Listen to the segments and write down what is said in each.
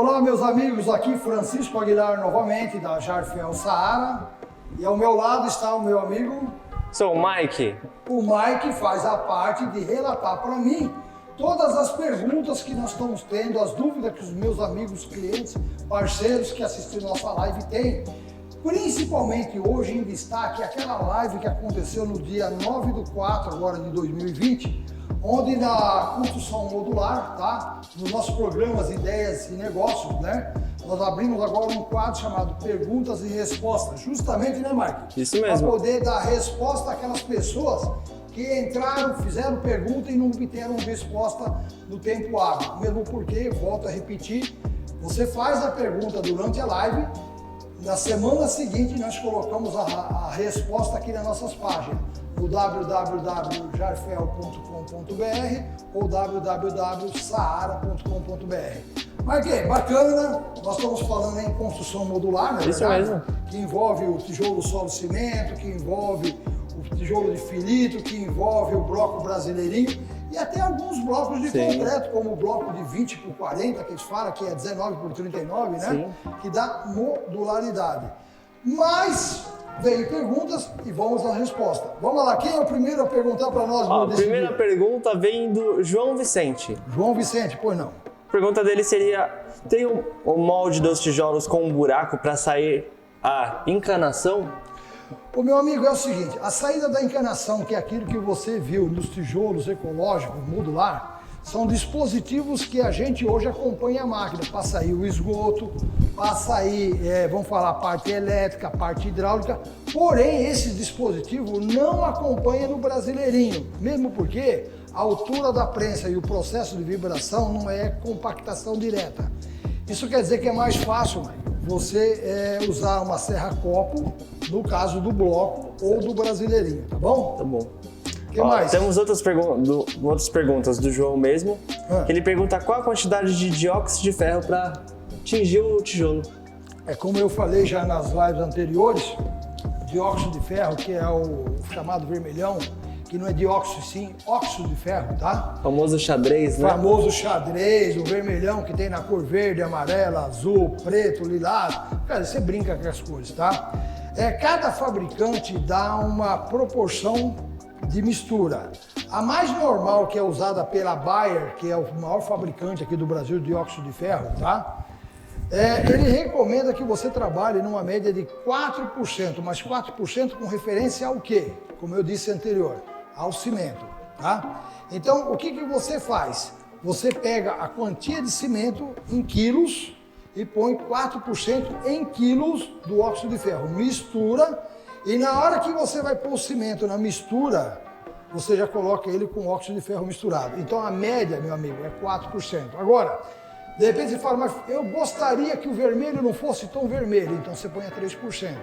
Olá, meus amigos, aqui Francisco Aguilar novamente, da Jarfel Saara. E ao meu lado está o meu amigo... Sou o Mike. O Mike faz a parte de relatar para mim todas as perguntas que nós estamos tendo, as dúvidas que os meus amigos, clientes, parceiros que assistiram nossa live têm. Principalmente hoje em destaque aquela live que aconteceu no dia 9/4 agora de 2020, onde na construção modular, tá? Nos nossos programas Ideias e Negócios, né? Nós abrimos agora um quadro chamado Perguntas e Respostas, justamente, né, Mike? Isso mesmo. Para poder dar resposta àquelas pessoas que entraram, fizeram pergunta e não obteram resposta no tempo hábil. Mesmo porque, volto a repetir, você faz a pergunta durante a live. Na semana seguinte, nós colocamos a resposta aqui nas nossas páginas, no www.jarfel.com.br ou www.saara.com.br. Marquei, bacana, nós estamos falando em construção modular, né? Isso mesmo. Que envolve o tijolo, solo, cimento, que envolve o tijolo de filito, que envolve o bloco brasileirinho e até alguns blocos de concreto, como o bloco de 20 por 40, que eles falam que é 19 por 39, né? Sim. Que dá modularidade. Mas vem perguntas e vamos à resposta. Vamos lá, quem é o primeiro a perguntar para nós? A primeira pergunta vem do João Vicente. João Vicente, pois não. A pergunta dele seria: tem o molde dos tijolos com um buraco para sair a encanação? O meu amigo, é o seguinte, a saída da encanação, que é aquilo que você viu nos tijolos ecológicos modular, são dispositivos que a gente hoje acompanha a máquina, para sair o esgoto, para sair, vamos falar, a parte elétrica, a parte hidráulica, porém esse dispositivo não acompanha no brasileirinho, mesmo porque a altura da prensa e o processo de vibração não é compactação direta. Isso quer dizer que é mais fácil, Mike, você usar uma serra-copo, no caso do bloco ou do brasileirinho, tá bom? Tá bom. O que mais? Temos outras perguntas do João mesmo. Ele pergunta qual a quantidade de dióxido de ferro para atingir o tijolo. É como eu falei já nas lives anteriores, dióxido de ferro, que é o chamado vermelhão, que não é dióxido sim, óxido de ferro, tá? O famoso xadrez, né? Famoso xadrez, o vermelhão que tem na cor verde, amarela, azul, preto, lilás. Cara, você brinca com as cores, tá? Cada fabricante dá uma proporção de mistura. A mais normal, que é usada pela Bayer, que é o maior fabricante aqui do Brasil de dióxido de ferro, tá? Ele recomenda que você trabalhe numa média de 4%, mas 4% com referência ao quê? Como eu disse anterior, ao cimento, tá? Então, o que você faz? Você pega a quantia de cimento em quilos e põe 4% em quilos do óxido de ferro. Mistura e na hora que você vai pôr o cimento na mistura, você já coloca ele com óxido de ferro misturado. Então, a média, meu amigo, é 4%. Agora, de repente você fala, mas eu gostaria que o vermelho não fosse tão vermelho, então você põe a 3%.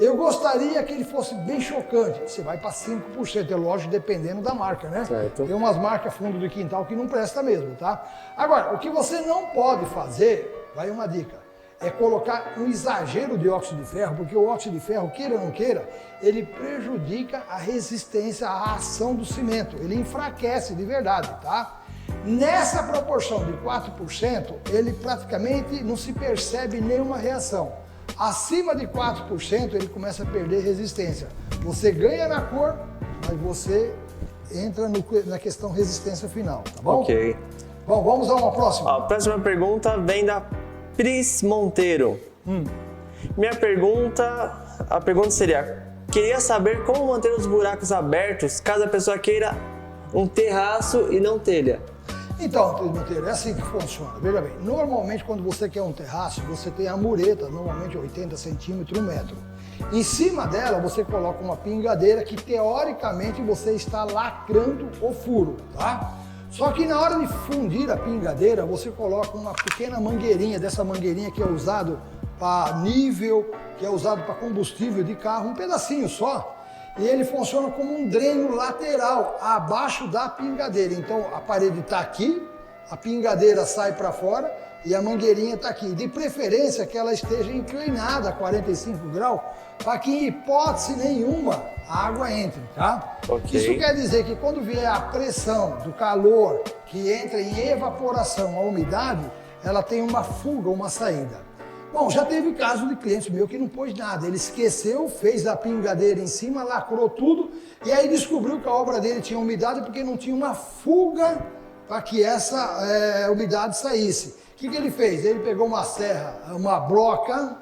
Eu gostaria que ele fosse bem chocante, você vai para 5%, é lógico, dependendo da marca, né? Certo. Tem umas marcas fundo de quintal que não presta mesmo, tá? Agora, o que você não pode fazer, vai uma dica, é colocar um exagero de óxido de ferro, porque o óxido de ferro, queira ou não queira, ele prejudica a resistência, a ação do cimento, ele enfraquece de verdade, tá? Nessa proporção de 4%, ele praticamente não se percebe nenhuma reação. Acima de 4%, ele começa a perder resistência. Você ganha na cor, mas você entra na questão resistência final, tá bom? Ok. Bom, vamos a uma próxima. A próxima pergunta vem da Pris Monteiro. A pergunta seria: queria saber como manter os buracos abertos caso a pessoa queira um terraço e não telha. Então, Monteiro, é assim que funciona. Veja bem, normalmente quando você quer um terraço, você tem a mureta, normalmente 80 centímetros, 1 metro. Em cima dela, você coloca uma pingadeira que, teoricamente, você está lacrando o furo, tá? Só que na hora de fundir a pingadeira, você coloca uma pequena mangueirinha, dessa mangueirinha que é usado para nível, que é usado para combustível de carro, um pedacinho só. E ele funciona como um dreno lateral, abaixo da pingadeira. Então a parede está aqui, a pingadeira sai para fora e a mangueirinha está aqui. De preferência que ela esteja inclinada a 45 graus, para que em hipótese nenhuma a água entre, tá? Okay. Isso quer dizer que quando vier a pressão do calor que entra em evaporação, a umidade, ela tem uma fuga, uma saída. Bom, já teve caso de cliente meu que não pôs nada, ele esqueceu, fez a pingadeira em cima, lacrou tudo e aí descobriu que a obra dele tinha umidade porque não tinha uma fuga para que essa umidade saísse. O que ele fez? Ele pegou uma serra, uma broca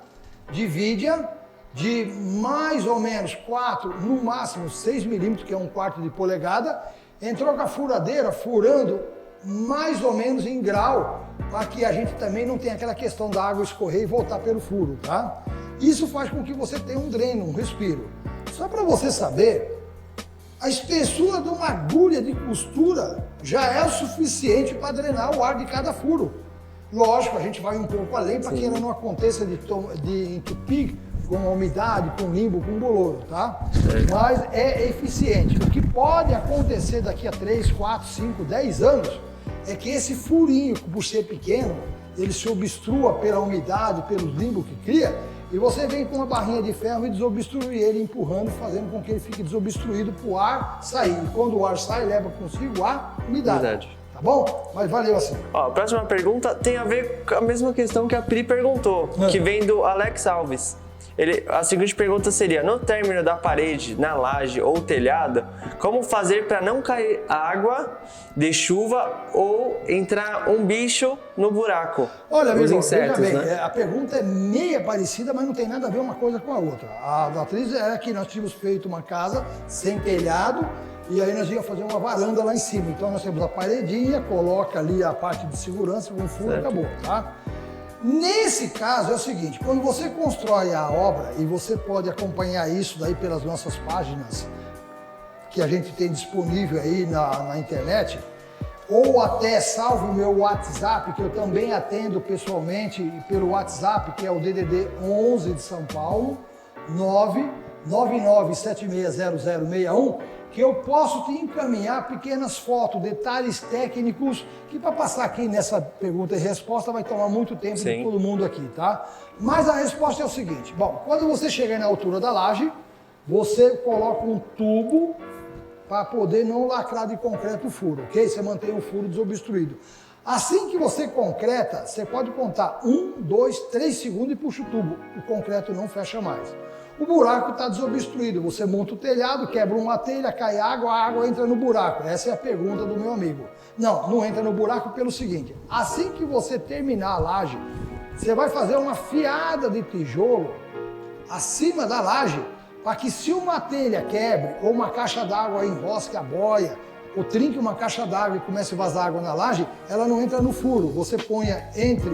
de vidia de mais ou menos 4, no máximo 6 milímetros, que é 1/4 de polegada, entrou com a furadeira furando mais ou menos em grau, para que a gente também não tenha aquela questão da água escorrer e voltar pelo furo, tá? Isso faz com que você tenha um dreno, um respiro. Só para você saber, a espessura de uma agulha de costura já é o suficiente para drenar o ar de cada furo. Lógico, a gente vai um pouco além para que ela não aconteça de entupir com a umidade, com limbo, com bolor, tá? Mas é eficiente. O que pode acontecer daqui a 3, 4, 5, 10 anos é que esse furinho, por ser pequeno, ele se obstrua pela umidade, pelos limbos que cria, e você vem com uma barrinha de ferro e desobstrui ele, empurrando, fazendo com que ele fique desobstruído para o ar sair. E quando o ar sai, leva consigo a umidade. Tá bom? Mas valeu assim. Ó, a próxima pergunta tem a ver com a mesma questão que a Pri perguntou, que vem do Alex Alves. A seguinte pergunta seria: no término da parede, na laje ou telhado, como fazer para não cair água de chuva ou entrar um bicho no buraco? Olha, os amigo, insetos, veja bem, né? a pergunta é meia parecida, mas não tem nada a ver uma coisa com a outra. A da atriz é que nós tínhamos feito uma casa sem telhado e aí nós íamos fazer uma varanda lá em cima. Então nós temos a paredinha, coloca ali a parte de segurança com furo e acabou, tá? Nesse caso é o seguinte, quando você constrói a obra, e você pode acompanhar isso daí pelas nossas páginas que a gente tem disponível aí na internet, ou até salve o meu WhatsApp, que eu também atendo pessoalmente pelo WhatsApp, que é o DDD 11 de São Paulo, 999760061, que eu posso te encaminhar pequenas fotos, detalhes técnicos, que para passar aqui nessa pergunta e resposta vai tomar muito tempo de todo mundo aqui, tá? Mas a resposta é o seguinte, bom, quando você chegar na altura da laje, você coloca um tubo para poder não lacrar de concreto o furo, ok? Você mantém o furo desobstruído. Assim que você concreta, você pode contar 1, 2, 3 segundos e puxa o tubo, o concreto não fecha mais. O buraco está desobstruído, você monta o telhado, quebra uma telha, cai água, a água entra no buraco. Essa é a pergunta do meu amigo. Não entra no buraco pelo seguinte, assim que você terminar a laje, você vai fazer uma fiada de tijolo acima da laje, para que se uma telha quebre, ou uma caixa d'água enrosque a boia, ou trinque uma caixa d'água e comece a vazar água na laje, ela não entra no furo. Você ponha entre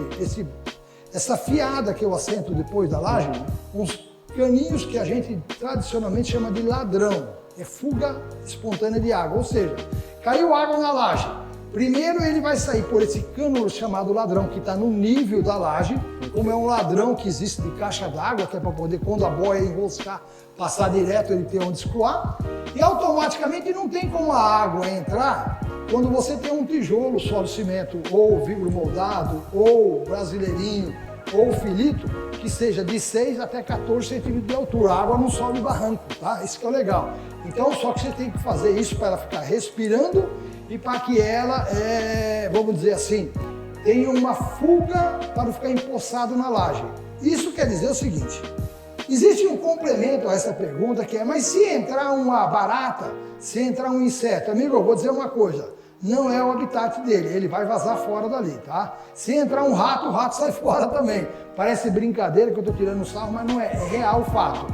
essa fiada que eu assento depois da laje, uns caninhos que a gente tradicionalmente chama de ladrão, é fuga espontânea de água, ou seja, caiu água na laje, primeiro ele vai sair por esse cano chamado ladrão, que está no nível da laje, como é um ladrão que existe de caixa d'água, que é para poder, quando a boia enroscar, passar direto, ele ter onde escoar, e automaticamente não tem como a água entrar quando você tem um tijolo, solo cimento, ou vidro moldado, ou brasileirinho, ou filito, que seja de 6 até 14 centímetros de altura. A água não sobe barranco, tá? Isso que é legal. Então, só que você tem que fazer isso para ela ficar respirando e para que ela, vamos dizer assim, tenha uma fuga para não ficar empoçado na laje. Isso quer dizer o seguinte, existe um complemento a essa pergunta que é, mas se entrar uma barata, se entrar um inseto, amigo, eu vou dizer uma coisa, não é o habitat dele, ele vai vazar fora dali, tá? Se entrar um rato, o rato sai fora também. Parece brincadeira que eu tô tirando sarro, mas não é, é real o fato.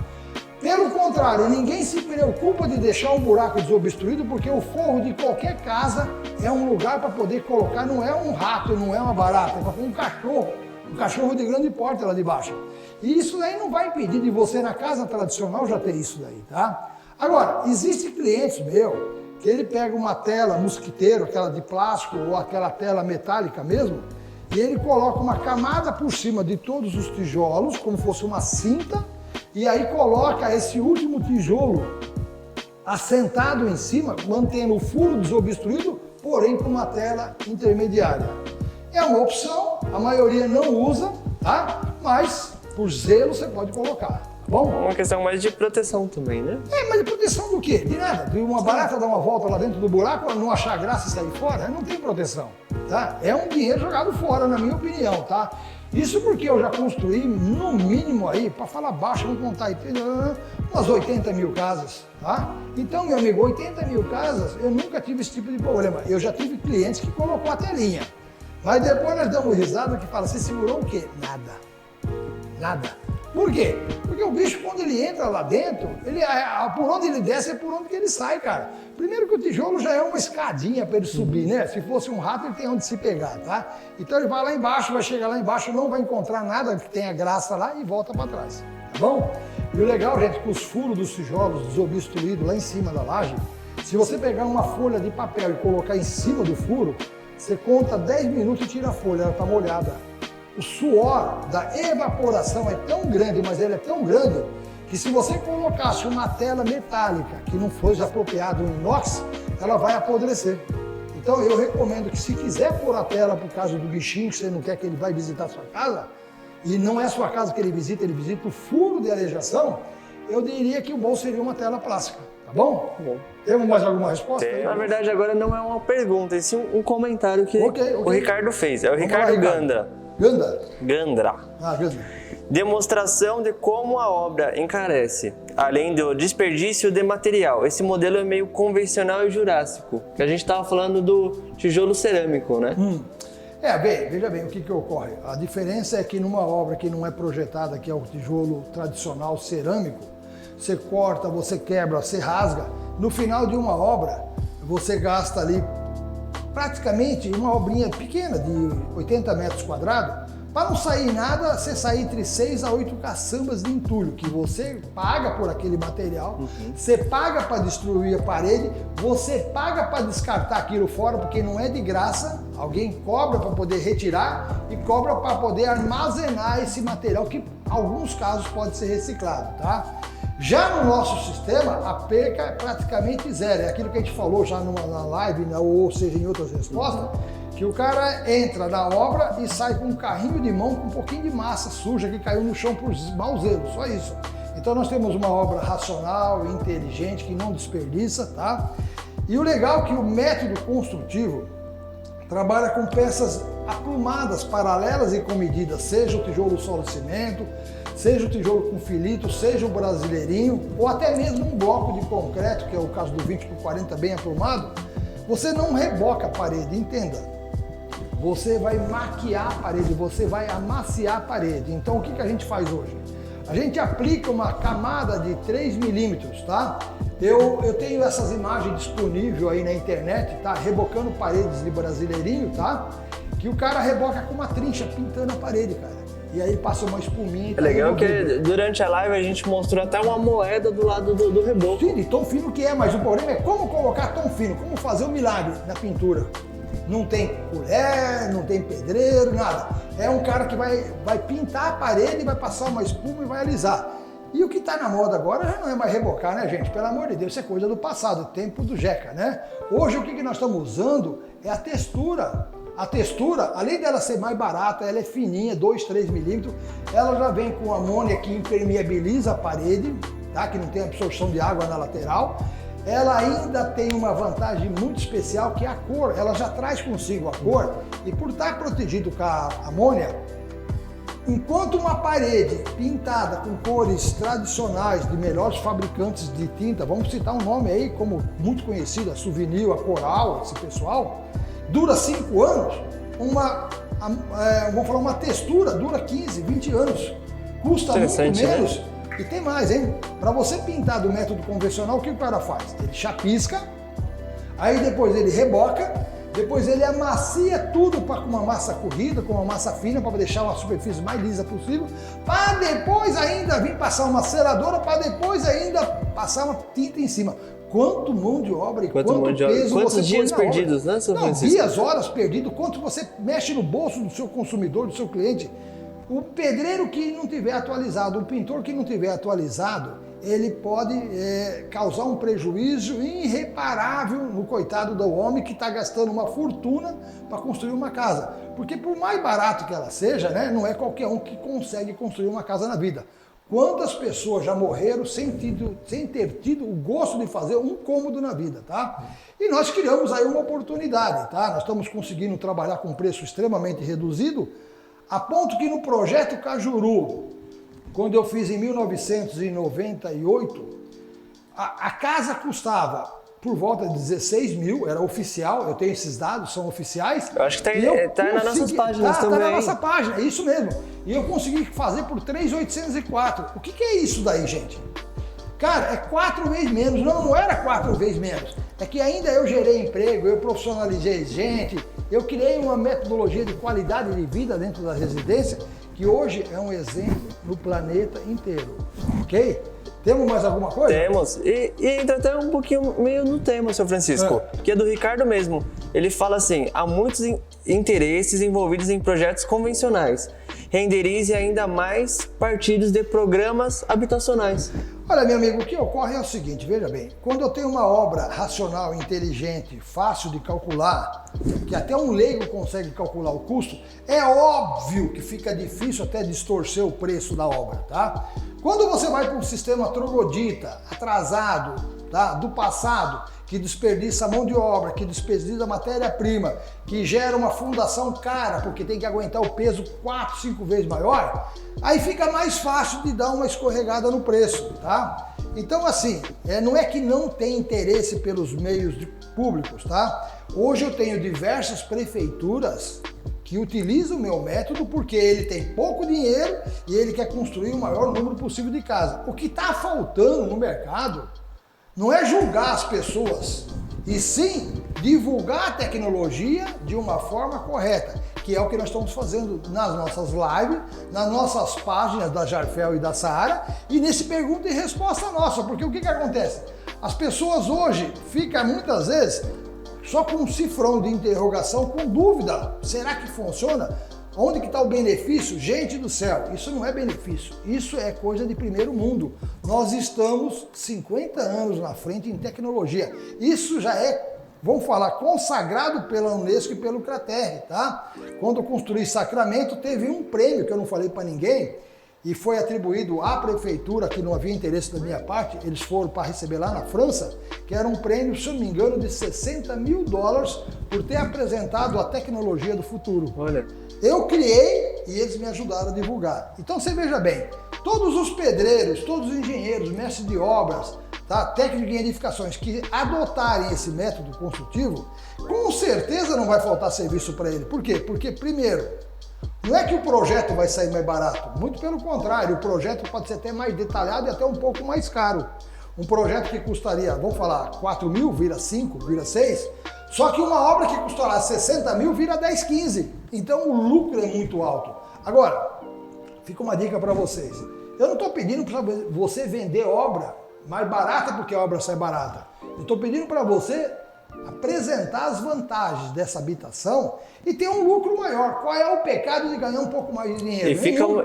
Pelo contrário, ninguém se preocupa de deixar um buraco desobstruído, porque o forro de qualquer casa é um lugar para poder colocar, não é um rato, não é uma barata, é para pôr um cachorro de grande porte lá de baixo. E isso daí não vai impedir de você na casa tradicional já ter isso daí, tá? Agora, existem clientes meus que ele pega uma tela mosquiteiro, aquela de plástico ou aquela tela metálica mesmo, e ele coloca uma camada por cima de todos os tijolos, como fosse uma cinta, e aí coloca esse último tijolo assentado em cima, mantendo o furo desobstruído, porém com uma tela intermediária. É uma opção, a maioria não usa, tá? Mas por zelo você pode colocar. Bom? Uma questão mais de proteção também, né? Mas de proteção do quê? De nada. De uma barata dar uma volta lá dentro do buraco, não achar graça e sair fora, não tem proteção. tá? É um dinheiro jogado fora, na minha opinião, tá? Isso porque eu já construí, no mínimo aí, para falar baixo, vamos contar aí, umas 80 mil casas, tá? Então, meu amigo, 80 mil casas, eu nunca tive esse tipo de problema. Eu já tive clientes que colocou a telinha. Mas depois nós damos risada que fala, você segurou o quê? Nada. Por quê? Porque o bicho, quando ele entra lá dentro, por onde ele desce é por onde que ele sai, cara. Primeiro que o tijolo já é uma escadinha para ele subir, né? Se fosse um rato, ele tem onde se pegar, tá? Então ele vai lá embaixo, vai chegar lá embaixo, não vai encontrar nada que tenha graça lá e volta para trás, tá bom? E o legal, gente, que os furos dos tijolos desobstruídos lá em cima da laje, se você pegar uma folha de papel e colocar em cima do furo, você conta 10 minutos e tira a folha, ela está molhada. O suor da evaporação é tão grande, mas ele é tão grande, que se você colocasse uma tela metálica que não fosse apropriado em inox, ela vai apodrecer. Então eu recomendo que se quiser pôr a tela por causa do bichinho, que você não quer que ele vai visitar a sua casa, e não é a sua casa que ele visita o furo de arejação, eu diria que o bom seria uma tela plástica. Tá bom? Bom. Temos mais alguma resposta? Na verdade, agora não é uma pergunta, e sim um comentário que o Ricardo fez. É o Ricardo Gandra. Gandra. Gandra. Demonstração de como a obra encarece, além do desperdício de material. Esse modelo é meio convencional e jurássico, que a gente estava falando do tijolo cerâmico, né? Veja bem o que ocorre. A diferença é que numa obra que não é projetada, que é o tijolo tradicional cerâmico, você corta, você quebra, você rasga. No final de uma obra, você gasta ali praticamente uma obrinha pequena de 80 metros quadrados. Para não sair nada, você sai entre 6 a 8 caçambas de entulho, que você paga por aquele material, você paga para destruir a parede, você paga para descartar aquilo fora, porque não é de graça, alguém cobra para poder retirar e cobra para poder armazenar esse material, que em alguns casos pode ser reciclado, tá? Já no nosso sistema, a perca é praticamente zero. É aquilo que a gente falou já na live, ou seja, em outras respostas, que o cara entra na obra e sai com um carrinho de mão com um pouquinho de massa suja que caiu no chão por maus erros, só isso. Então nós temos uma obra racional, inteligente, que não desperdiça, tá? E o legal é que o método construtivo trabalha com peças aprumadas, paralelas e com medidas, seja o tijolo solo cimento, seja o tijolo com filito, seja o brasileirinho, ou até mesmo um bloco de concreto, que é o caso do 20 por 40 bem aprumado, você não reboca a parede, entenda. Você vai maquiar a parede, você vai amaciar a parede. Então o que a gente faz hoje? A gente aplica uma camada de 3 milímetros, tá? Eu tenho essas imagens disponíveis aí na internet, tá? Rebocando paredes de brasileirinho, tá? Que o cara reboca com uma trincha, pintando a parede, cara. E aí passa uma espuminha. É legal que durante a live a gente mostrou até uma moeda do lado do reboco. Sim, de tão fino que é, mas o problema é como colocar tão fino, como fazer o milagre na pintura. Não tem colher, não tem pedreiro, nada. É um cara que vai pintar a parede, vai passar uma espuma e vai alisar. E o que está na moda agora já não é mais rebocar, né, gente? Pelo amor de Deus, isso é coisa do passado, tempo do Jeca, né? Hoje o que nós estamos usando é a textura. A textura, além dela ser mais barata, ela é fininha, 2, 3 milímetros, ela já vem com amônia que impermeabiliza a parede, tá? Que não tem absorção de água na lateral. Ela ainda tem uma vantagem muito especial, que é a cor. Ela já traz consigo a cor, e por estar protegido com a amônia, enquanto uma parede pintada com cores tradicionais de melhores fabricantes de tinta, vamos citar um nome aí como muito conhecido, a Souvenir, a Coral, esse pessoal, dura 5 anos, vamos falar, uma textura dura 15, 20 anos, custa muito menos, né? E tem mais, hein? Para você pintar do método convencional, o que o cara faz? Ele chapisca, aí depois ele reboca, depois ele amacia tudo com uma massa corrida, com uma massa fina, para deixar uma superfície mais lisa possível, para depois ainda vir passar uma seladora, para depois ainda passar uma tinta em cima. Quanto mão de obra e quanto peso quantos você dias põe na perdidos, obra. né, seu Não, Francisco? dias, horas perdidos, quanto você mexe no bolso do seu consumidor, do seu cliente. O pedreiro que não tiver atualizado, o pintor que não tiver atualizado, ele pode causar um prejuízo irreparável no coitado do homem que está gastando uma fortuna para construir uma casa. Porque por mais barato que ela seja, né, não é qualquer um que consegue construir uma casa na vida. quantas pessoas já morreram sem ter tido o gosto de fazer um cômodo na vida, tá? E nós criamos aí uma oportunidade, tá? Nós estamos conseguindo trabalhar com preço extremamente reduzido, a ponto que no projeto Cajuru, quando eu fiz em 1998, a casa custava por volta de 16 mil, era oficial, eu tenho esses dados, são oficiais. Eu acho que tá nas nossas páginas também. Tá na nossa página, é isso mesmo. E eu consegui fazer por 3.804. O que é isso daí, gente? Cara, é 4 vezes menos. Não era 4 vezes menos. É que ainda eu gerei emprego, eu profissionalizei gente, eu criei uma metodologia de qualidade de vida dentro da residência, que hoje é um exemplo no planeta inteiro, ok? Temos mais alguma coisa? Temos. E entra até um pouquinho meio no tema, seu Francisco, que é do Ricardo mesmo. Ele fala assim, há muitos interesses envolvidos em projetos convencionais. Renderize ainda mais partidos de programas habitacionais. Olha, meu amigo, o que ocorre é o seguinte, veja bem, quando eu tenho uma obra racional, inteligente, fácil de calcular, que até um leigo consegue calcular o custo, é óbvio que fica difícil até distorcer o preço da obra, tá? Quando você vai para um sistema troglodita, atrasado, tá? Do passado, que desperdiça mão de obra, que desperdiça matéria-prima, que gera uma fundação cara, porque tem que aguentar o peso 4, 5 vezes maior, aí fica mais fácil de dar uma escorregada no preço, tá? Então, assim, não é que não tem interesse pelos meios públicos, tá? Hoje eu tenho diversas prefeituras que utilizam o meu método porque ele tem pouco dinheiro e ele quer construir o maior número possível de casas. O que está faltando no mercado não é julgar as pessoas, e sim divulgar a tecnologia de uma forma correta, que é o que nós estamos fazendo nas nossas lives, nas nossas páginas da Jarfel e da Saara, e nesse pergunta e resposta nossa, porque o que acontece? As pessoas hoje ficam muitas vezes só com um cifrão de interrogação, com dúvida, será que funciona? Onde que está o benefício? Gente do céu, isso não é benefício, isso é coisa de primeiro mundo. Nós estamos 50 anos na frente em tecnologia. Isso já é, vamos falar, consagrado pela Unesco e pelo CRATER, tá? Quando eu construí Sacramento, teve um prêmio que eu não falei para ninguém, e foi atribuído à prefeitura, que não havia interesse da minha parte, eles foram para receber lá na França, que era um prêmio, se eu não me engano, de $60 mil por ter apresentado a tecnologia do futuro. Olha. Eu criei e eles me ajudaram a divulgar. Então você veja bem, todos os pedreiros, todos os engenheiros, mestres de obras, tá? Técnicos em edificações que adotarem esse método construtivo, com certeza não vai faltar serviço para ele. Por quê? Porque, primeiro, não é que o projeto vai sair mais barato, muito pelo contrário, o projeto pode ser até mais detalhado e até um pouco mais caro. Um projeto que custaria, vamos falar, 4 mil, vira 5, vira 6, só que uma obra que custará 60 mil vira 10, 15. Então o lucro é muito alto. Agora, fica uma dica para vocês. Eu não estou pedindo para você vender obra mais barata porque a obra sai barata. Eu estou pedindo para você apresentar as vantagens dessa habitação e ter um lucro maior. Qual é o pecado de ganhar um pouco mais de dinheiro?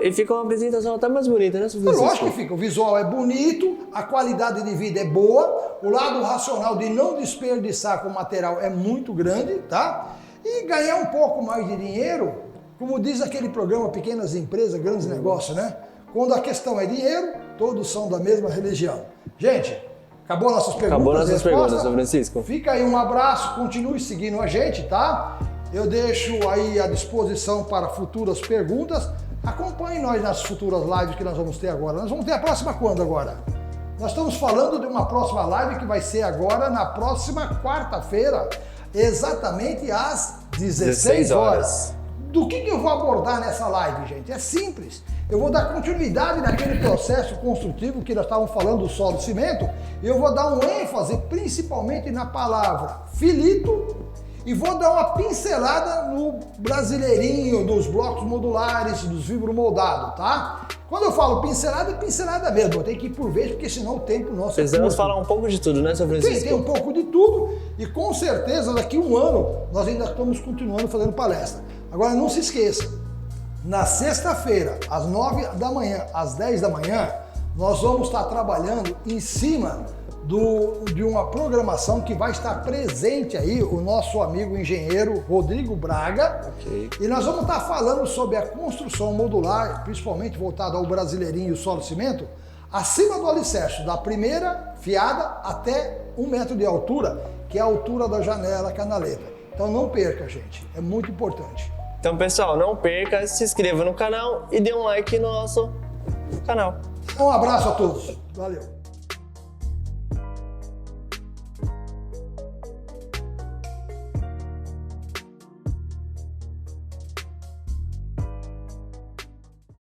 E fica uma apresentação até mais bonita, né, Francisco? Lógico que fica. O visual é bonito, a qualidade de vida é boa, o lado racional de não desperdiçar com material é muito grande, tá? E ganhar um pouco mais de dinheiro, como diz aquele programa Pequenas Empresas, Grandes Negócios, né? Quando a questão é dinheiro, todos são da mesma religião. Gente, acabou nossas perguntas? Acabou nossas perguntas, São Francisco. Fica aí um abraço, continue seguindo a gente, tá? Eu deixo aí à disposição para futuras perguntas. Acompanhe nós nas futuras lives que nós vamos ter agora. Nós vamos ter a próxima quando agora? Nós estamos falando de uma próxima live que vai ser agora na próxima quarta-feira, exatamente às 16 horas. Do que eu vou abordar nessa live, gente? É simples. Eu vou dar continuidade naquele processo construtivo que nós estávamos falando do solo cimento, e eu vou dar um ênfase principalmente na palavra filito e vou dar uma pincelada no brasileirinho, nos blocos modulares, dos vibromoldados, tá? Quando eu falo pincelada, é pincelada mesmo, eu tenho que ir por vez, porque senão o tempo nosso precisamos falar um pouco de tudo, né, São Francisco? Tem um pouco de tudo, e com certeza daqui a um ano nós ainda estamos continuando fazendo palestra. Agora não se esqueça, na sexta-feira, às 9 da manhã, às 10 da manhã, nós vamos estar trabalhando em cima de uma programação que vai estar presente aí o nosso amigo engenheiro Rodrigo Braga. Ok. E nós vamos estar falando sobre a construção modular, principalmente voltada ao brasileirinho e o solo cimento, acima do alicerce, da primeira fiada até 1 metro de altura, que é a altura da janela canaleta. Então não perca, gente, é muito importante. Então, pessoal, não perca, se inscreva no canal e dê um like no nosso canal. Um abraço a todos, valeu!